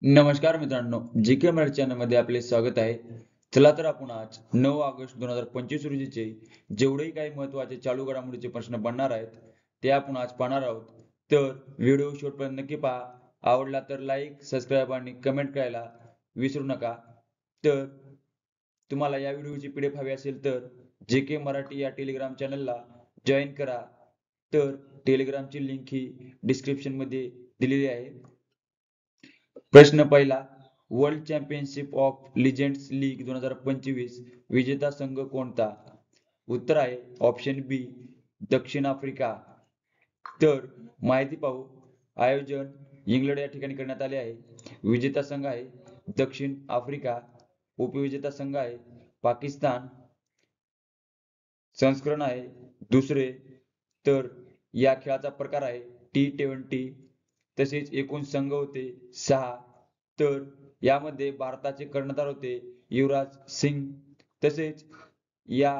नमस्कार मित्रांनो, जी के मराठी चॅनलमध्ये आपले स्वागत आहे. चला तर आपण आज 9 ऑगस्ट 2025 रोजीचे जेवढेही काही महत्त्वाचे चालू घडामोडीचे प्रश्न बनणार आहेत, ते आपण आज पाहणार आहोत. तर व्हिडिओ शेवटपर्यंत नक्की पहा. आवडला तर लाईक, सबस्क्राईब आणि कमेंट करायला विसरू नका. तर तुम्हाला या व्हिडिओची पीडीएफ हवी असेल तर जे के मराठी या टेलिग्राम चॅनलला जॉईन करा. तर टेलिग्रामची लिंक ही डिस्क्रिप्शनमध्ये दिलेली आहे. प्रश्न पहिला, world championship of legends league 2025 विजेता संघ कोणता? उत्तर आहे ऑप्शन बी दक्षिण आफ्रिका. तर माहिती पाहू. आयोजन इंग्लंड या ठिकाणी करण्यात आले आहे. विजेता संघ आहे दक्षिण आफ्रिका. उपविजेता संघ आहे पाकिस्तान. संस्करण आहे दुसरे. तर या खेळाचा प्रकार आहे T20. तसेच एकूण संघ होते 6. तर यामध्ये भारताचे कर्णधार होते युवराज सिंग. तसेच या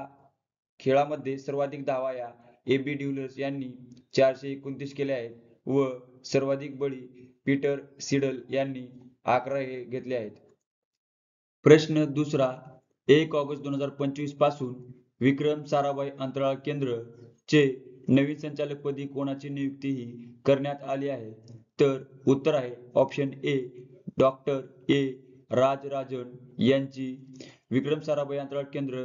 खेळामध्ये सर्वाधिक धावा या AB डिव्हिलियर्स यांनी 429 केल्या आहेत व सर्वाधिक बळी पीटर सिडल यांनी 11 घेतले आहेत. प्रश्न दुसरा, 1 ऑगस्ट 2025 पासून विक्रम साराभाई अंतराळ केंद्र चे नवीन संचालकपदी कोणाची नियुक्ती करण्यात आली आहे? तर उत्तर आहे option A doctor A Rajarajan यांची. विक्रम साराभाई अंतराळ केंद्र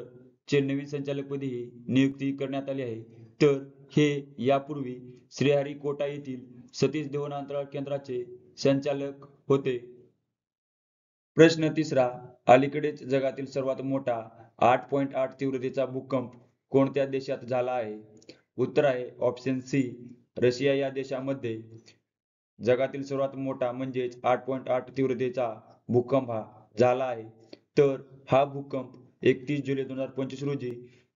चे नवीन संचालकपदी नियुक्ती करण्यात आली आहे. तर हे यापूर्वी श्रीहरिकोटा येथील सतीश धवन अंतराळ केंद्राचे संचालक होते. प्रश्न तिसरा, अलीकडेच जगातील सर्वात मोठा 8.8 तीव्रतेचा भूकंप कोणत्या देशात झाला आहे? उत्तर आहे ऑप्शन सी रशिया या देशामध्ये जगातील सर्वात मोठा म्हणजेच 8.8 तीव्रतेचा भूकंप हा झाला आहे. तर हा भूकंप 31 जुलै 2025 रोजी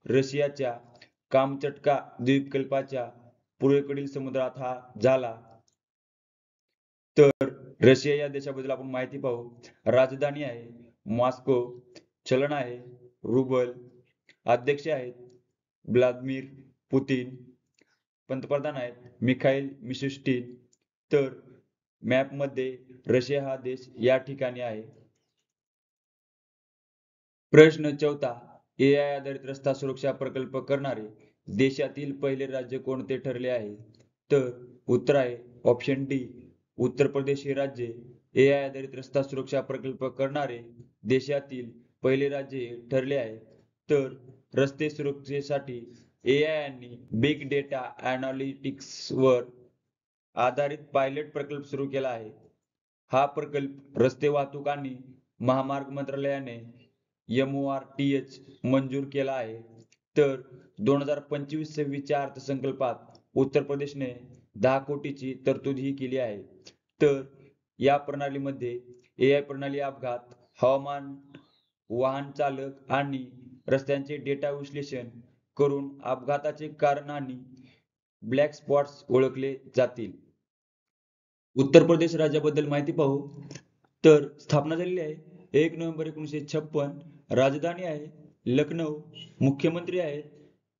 रशियाच्या कामचटका द्वीपकल्पाच्या पूर्वेकडील समुद्रात हा झाला. तर रशिया या देशाबद्दल आपण माहिती पाहू. राजधानी आहे मॉस्को. चलन आहे रुबल. अध्यक्ष आहेत व्लादिमीर पुतिन. पंतप्रधान आहेत मिखाईल मिशुस्टिन. तर मॅपमध्ये रशिया हा देश या ठिकाणी आहे. प्रश्न चौथा, AI आधारित रस्ता सुरक्षा प्रकल्प करणारे देशातील पहिले राज्य कोणते ठरले आहे? तर उत्तर आहे ऑप्शन डी उत्तर प्रदेश हे राज्य AI आधारित रस्ता सुरक्षा प्रकल्प करणारे देशातील पहिले राज्य ठरले आहे. तर रस्ते सुरक्षेसाठी AI आणि बिग डेटा ॲनालिटिक्सवर आधारित पायलट प्रकल्प सुरू केला आहे. हा प्रकल्प रस्ते वाहतूक आणि महामार्ग मंत्रालयाने MORTH मंजूर केला आहे. तर 2025-26 च्या अर्थसंकल्पात उत्तर प्रदेशने 10 कोटीची तरतूदही केली आहे. तर या प्रणालीमध्ये AI प्रणाली अपघात, हवामान, वाहन चालक आणि रस्त्यांचे डेटा विश्लेषण करून अपघाताचे कारण आणि ब्लॅक स्पॉट्स ओळखले जातील. उत्तर प्रदेश राज्याबद्दल माहिती पाहू. तर स्थापना झालेली आहे 1 नोव्हेंबर 1956. राजधानी आहे लखनौ. मुख्यमंत्री आहेत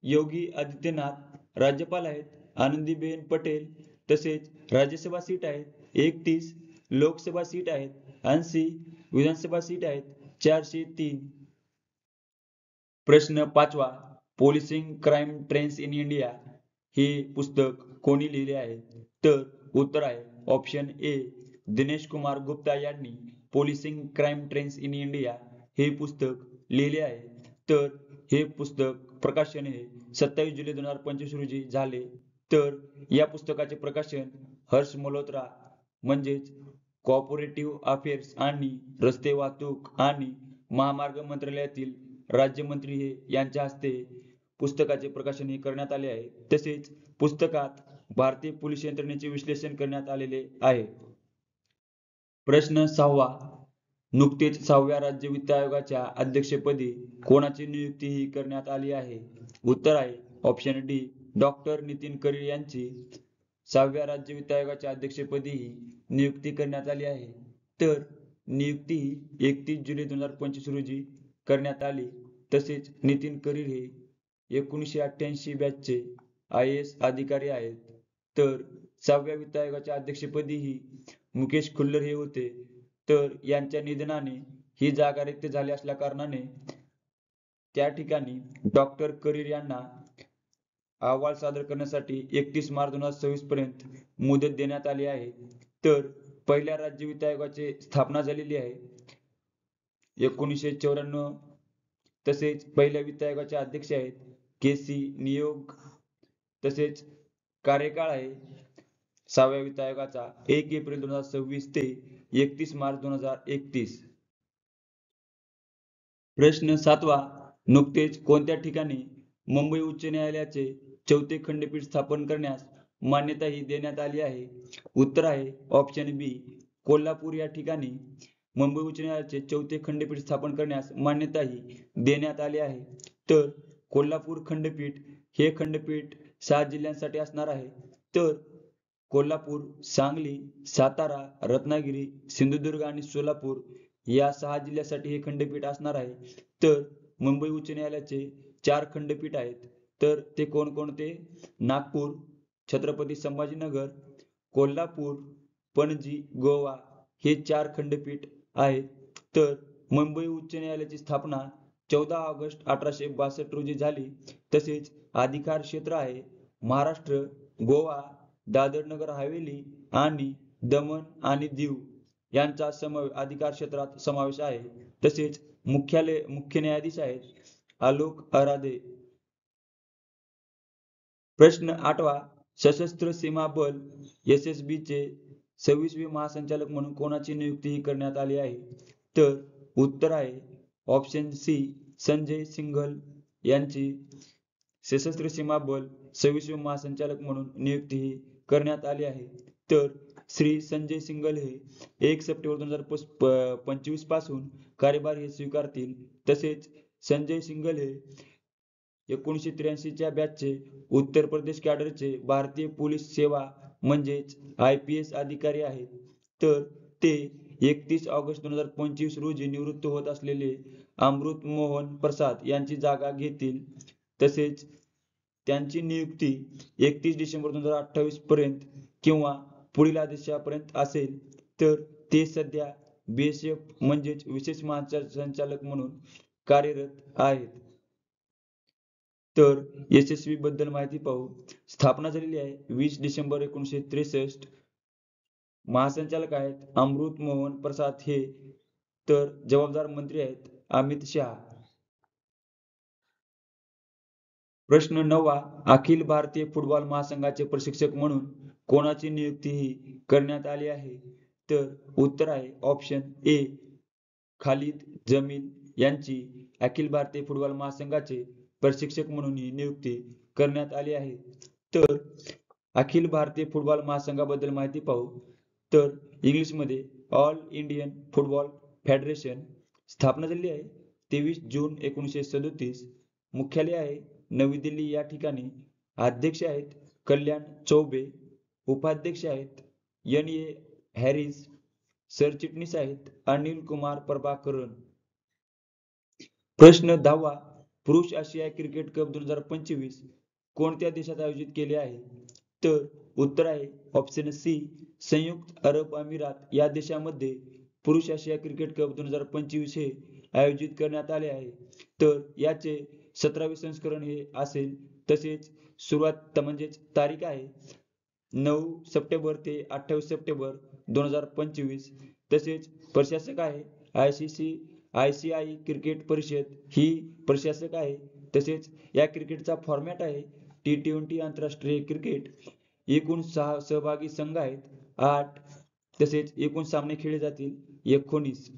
योगी आदित्यनाथ. राज्यपाल आहेत आनंदीबेन पटेल. तसेच राज्यसभा सीट आहेत 31. लोकसभा सीट आहेत 80. विधानसभा सीट आहेत 403. प्रश्न पाचवा, policing crime trends in India हे पुस्तक कोणी लिहिले आहे? तर उत्तर आहे ऑप्शन ए दिनेश कुमार गुप्ता यांनी policing crime trends in India हे पुस्तक लिहिले आहे. तर हे पुस्तक प्रकाशन हे 27 जुलै 2025 रोजी झाले. तर या पुस्तकाचे प्रकाशन हर्ष मल्होत्रा म्हणजेच कॉर्पोरेटिव्ह अफेअर्स आणि रस्ते वाहतूक आणि महामार्ग मंत्रालयातील राज्यमंत्री हे यांच्या हस्ते पुस्तकाचे प्रकाशन हे करण्यात आले आहे. तसेच पुस्तकात भारतीय पोलीस यंत्रणेचे विश्लेषण करण्यात आलेले आहे. प्रश्न सहावा, नुकतेच 6व्या राज्य वित्त आयोगाच्या अध्यक्षपदी कोणाची नियुक्ती करण्यात आली आहे? उत्तर आहे ऑप्शन डी डॉक्टर नितीन करीर यांची 6व्या राज्य वित्त आयोगाच्या अध्यक्षपदी नियुक्ती करण्यात आली आहे. तर नियुक्ती 31 जुलै 2025 रोजी करण्यात आली. तसेच नितीन करीर हे 1988 बॅचचे IAS अधिकारी आहेत. तर 6व्या वित्त आयोगाच्या अध्यक्षपदी मुकेश खुल्लर हे होते. तर यांच्या निधनाने ही जागा रिक्त झाली असल्या कारणाने त्या ठिकाणी डॉक्टर करीर यांना अहवाल सादर करण्यासाठी 31 मार्च 2026 पर्यंत मुदत देण्यात आली आहे. तर पहिल्या राज्य वित्त आयोगाची स्थापना झालेली आहे 1994. तसेच पहिल्या वित्त आयोगाचे अध्यक्ष आहेत के.सी. नियोग. तसेच कार्यकाळ आहे 6व्या वित्त आयोगाचा 1 एप्रिल 2026 ते 31 मार्च 2031. प्रश्न 7वा, नुकतेच कोणत्या ठिकाणी मुंबई उच्च न्यायालयाचे 4थे खंडपीठ स्थापन करण्यास मान्यता ही देण्यात आली आहे? उत्तर आहे ऑप्शन बी, कोल्हापूर या ठिकाणी मुंबई उच्च न्यायालयाचे 4थे खंडपीठ स्थापन करण्यास मान्यता ही देण्यात आली आहे. तर कोल्हापूर खंडपीठ हे खंडपीठ 6 जिल्ह्यांसाठी असणार आहे. तर कोल्हापूर, सांगली, सातारा, रत्नागिरी, सिंधुदुर्ग आणि सोलापूर या 6 जिल्ह्यासाठी हे खंडपीठ असणार आहे. तर मुंबई उच्च न्यायालयाचे 4 खंडपीठ आहेत. तर ते कोणकोणते? नागपूर, छत्रपती संभाजीनगर, कोल्हापूर, पणजी, गोवा हे 4 खंडपीठ आहेत. तर मुंबई उच्च न्यायालयाची स्थापना 14 ऑगस्ट 1862 रोजी झाली. तसेच अधिकार क्षेत्र आहे महाराष्ट्र, गोवा, दादर नगर हवेली आणि दमण आणि दीव यांचा अधिकार क्षेत्रात समावेश आहे. तसेच मुख्य न्यायाधीश आहेत आलोक अराधे. प्रश्न 8वा, सशस्त्र सीमा बल SSB चे 26वे महासंचालक म्हणून कोणाची नियुक्ती करण्यात आली आहे? तर उत्तर आहे ऑप्शन सी, संजय सिंघल यांची सशस्त्र सीमा बल 26वे महासंचालक म्हणून नियुक्ती करण्यात आली आहे. तर श्री संजय सिंघल हे 1 सप्टेंबर 2025 पासून कार्यभार हे स्वीकारतील. तसेच संजय सिंघल हे 1983 च्या बॅचचे उत्तर प्रदेश कॅडरचे भारतीय पोलीस सेवा म्हणजेच IPS अधिकारी आहेत. तर ते 31 ऑगस्ट 2025 रोजी निवृत्त होत असलेले अमृत मोहन प्रसाद यांची जागा घेतील. तसेच त्यांची नियुक्ती 31 डिसेंबर 2028 पर्यंत किंवा पुढील आदेशापर्यंत असेल. तर ते सध्या BSF म्हणजेच विशेष महासंचालक म्हणून कार्यरत आहेत. तर SSB बद्दल माहिती पाहू. स्थापना झालेली आहे 20 डिसेंबर 1963. महासंचालक आहेत अमृत मोहन प्रसाद हे. तर जबाबदार मंत्री आहेत अमित शहा. प्रश्न 9वा, अखिल भारतीय फुटबॉल महासंघाचे प्रशिक्षक म्हणून कोणाची नियुक्ती ही करण्यात आली आहे? तर उत्तर आहे ऑप्शन ए, खालिद जमील यांची अखिल भारतीय फुटबॉल महासंघाचे प्रशिक्षक म्हणून ही नियुक्ती करण्यात आली आहे. तर अखिल भारतीय फुटबॉल महासंघाबद्दल माहिती पाहू. तर इंग्लिशमध्ये ऑल इंडियन फुटबॉल फेडरेशन. स्थापना झालेली आहे 23 जून 1937. मुख्यालय आहे नवी दिल्ली या ठिकाणी. अध्यक्ष आहेत कल्याण चौबे. उपाध्यक्ष आहेत NA हॅरिस. सरचिटणीस आहेत अनिल कुमार प्रभाकरन. प्रश्न 10वा, पुरुष आशियाई क्रिकेट कप 2025 कोणत्या देशात आयोजित केले आहे? तर उत्तर आहे ऑप्शन सी, संयुक्त अरब अमिरात या देशामध्ये पुरुष आशिया क्रिकेट कप 2025 हे आयोजित करण्यात आले आहे. तर याचे 17वे संस्करण हे असेल. तसेच सुरुवात म्हणजेच तारीख आहे 9 सप्टेंबर ते 28 सप्टेंबर 2025. तसेच प्रशासक आहे ICI क्रिकेट परिषद ही प्रशासक आहे. तसेच या क्रिकेटचा फॉर्मॅट आहे T20 आंतरराष्ट्रीय क्रिकेट. एकूण 6 सहभागी संघ आहेत 8. तसेच एकूण सामने खेळले जातील 19.